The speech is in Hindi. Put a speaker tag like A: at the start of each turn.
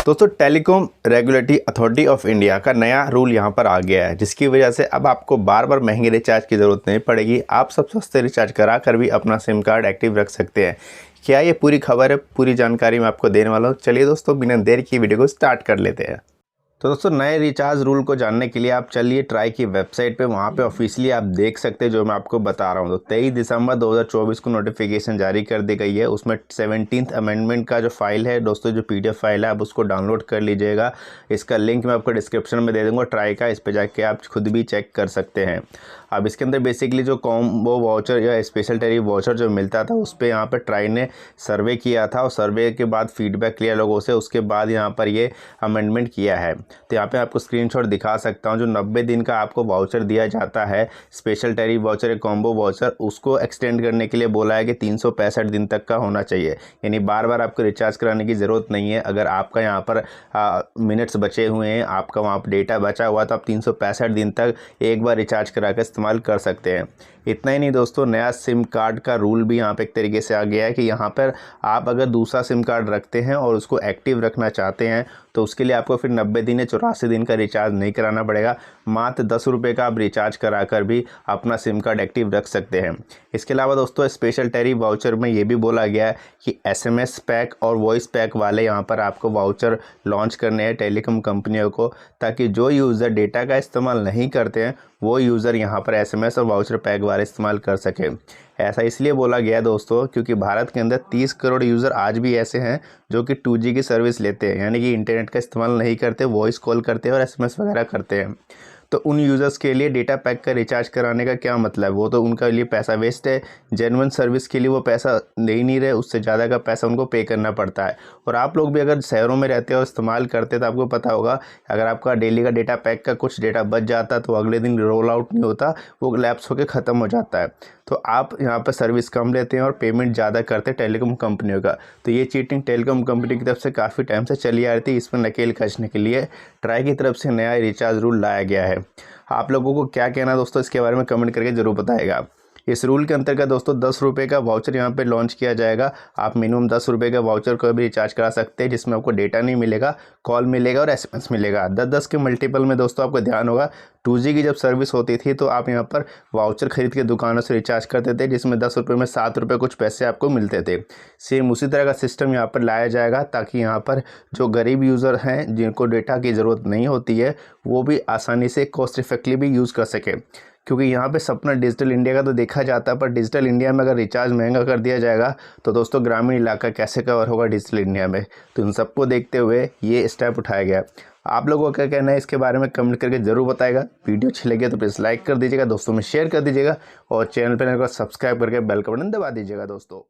A: दोस्तों telecom regulatory authority of India का नया रूल यहाँ पर आ गया है, जिसकी वजह से अब आपको बार बार महंगे रिचार्ज की ज़रूरत नहीं पड़ेगी। आप सब सस्ते रिचार्ज करा कर भी अपना सिम कार्ड एक्टिव रख सकते हैं। क्या ये पूरी खबर है, पूरी जानकारी मैं आपको देने वाला हूँ। चलिए दोस्तों, बिना देर की वीडियो को स्टार्ट कर लेते हैं। तो दोस्तों, नए रिचार्ज रूल को जानने के लिए आप चलिए ट्राई की वेबसाइट पे, वहाँ पे ऑफिशियली आप देख सकते हैं जो मैं आपको बता रहा हूँ। तो 23 दिसंबर 2024 को नोटिफिकेशन जारी कर दी गई है। उसमें 17th अमेंडमेंट का जो फाइल है दोस्तों, जो PDF फाइल है, आप उसको डाउनलोड कर लीजिएगा। इसका लिंक मैं आपको डिस्क्रिप्शन में दे दूँगा ट्राई का, इस पर जाके आप खुद भी चेक कर सकते हैं। अब इसके अंदर बेसिकली जो कॉम्बो वाउचर या स्पेशल टैरिफ वाउचर जो मिलता था, उस पर यहाँ पर ट्राई ने सर्वे किया था और सर्वे के बाद फीडबैक लिया लोगों से, उसके बाद यहाँ पर ये अमेंडमेंट किया है। तो यहाँ पे आपको स्क्रीनशॉट दिखा सकता हूँ। जो 90 दिन का आपको वाउचर दिया जाता है, स्पेशल टैरिफ वाउचर या कॉम्बो वाउचर, उसको एक्सटेंड करने के लिए बोला है कि 365 दिन तक का होना चाहिए। यानी बार बार आपको रिचार्ज कराने की ज़रूरत नहीं है। अगर आपका यहाँ पर मिनट्स बचे हुए हैं, आपका वहाँ पर डेटा बचा हुआ, तो आप 365 दिन तक एक बार रिचार्ज करा कर इस्तेमाल कर सकते हैं। इतना ही नहीं दोस्तों, नया सिम कार्ड का रूल भी यहाँ पे एक तरीके से आ गया है कि यहाँ पर आप अगर दूसरा सिम कार्ड रखते हैं और उसको एक्टिव रखना चाहते हैं, तो उसके लिए आपको फिर 90 दिन या 84 दिन का रिचार्ज नहीं कराना पड़ेगा। मात्र 10 रुपये का आप रिचार्ज करा कर भी अपना सिम कार्ड एक्टिव रख सकते हैं। इसके अलावा दोस्तों, स्पेशल टैरिफ वाउचर में ये भी बोला गया है कि SMS पैक और वॉइस पैक वाले यहाँ पर आपको वाउचर लॉन्च करने हैं टेलीकॉम कंपनियों को, ताकि जो यूज़र डेटा का इस्तेमाल नहीं करते हैं वो यूज़र यहाँ पर SMS और वाउचर पैक वाले इस्तेमाल कर सके। ऐसा इसलिए बोला गया है दोस्तों, क्योंकि भारत के अंदर 30 करोड़ यूज़र आज भी ऐसे हैं जो कि 2G की सर्विस लेते हैं, यानी कि इंटरनेट का इस्तेमाल नहीं करते, वॉइस कॉल करते हैं और SMS वगैरह करते हैं। तो उन यूज़र्स के लिए डेटा पैक का रिचार्ज कराने का क्या मतलब, वो तो उनका लिए पैसा वेस्ट है। जेन्युइन सर्विस के लिए वो पैसा दे ही नहीं रहे, उससे ज़्यादा का पैसा उनको पे करना पड़ता है। और आप लोग भी अगर शहरों में रहते हो, इस्तेमाल करते, तो आपको पता होगा, अगर आपका डेली का डेटा पैक का कुछ डेटा बच जाता तो अगले दिन रोल आउट नहीं होता, वो लैप्स होकर ख़त्म हो जाता है। तो आप यहाँ पर सर्विस कम लेते हैं और पेमेंट ज़्यादा करते हैं टेलीकॉम कंपनियों का। तो ये चीटिंग टेलीकॉम कंपनी की तरफ से काफ़ी टाइम से चली आ रही थी। इस पर नकेल कसने के लिए ट्राई की तरफ से नया रिचार्ज रूल लाया गया है। आप लोगों को क्या कहना है दोस्तों, इसके बारे में कमेंट करके ज़रूर बताएगा। इस रूल के अंतर्गत दोस्तों 10 रुपये का वाउचर यहाँ पे लॉन्च किया जाएगा। आप मिनिमम 10 रुपये का वाउचर को भी रिचार्ज करा सकते हैं, जिसमें आपको डेटा नहीं मिलेगा, कॉल मिलेगा और SMS मिलेगा। 10-10 के मल्टीपल में दोस्तों आपको ध्यान होगा, 2G की जब सर्विस होती थी तो आप यहाँ पर वाउचर खरीद के दुकानों से रिचार्ज करते थे, जिसमें 10 रुपये में 7 रुपये कुछ पैसे आपको मिलते थे। सेम उसी तरह का सिस्टम यहाँ पर लाया जाएगा, ताकि यहाँ पर जो गरीब यूज़र हैं, जिनको डेटा की ज़रूरत नहीं होती है, वो भी आसानी से कॉस्ट इफेक्टिवली भी यूज़ कर सके। क्योंकि यहाँ पे सपना डिजिटल इंडिया का तो देखा जाता है, पर डिजिटल इंडिया में अगर रिचार्ज महंगा कर दिया जाएगा तो दोस्तों ग्रामीण इलाका कैसे कवर होगा डिजिटल इंडिया में। तो इन सबको देखते हुए ये स्टेप उठाया गया। आप लोगों का क्या कहना है इसके बारे में कमेंट करके ज़रूर बताएगा। वीडियो अच्छी लगी तो प्लीज़ लाइक कर दीजिएगा, दोस्तों में शेयर कर दीजिएगा और चैनल पर सब्सक्राइब करके बेल का बटन दबा दीजिएगा दोस्तों।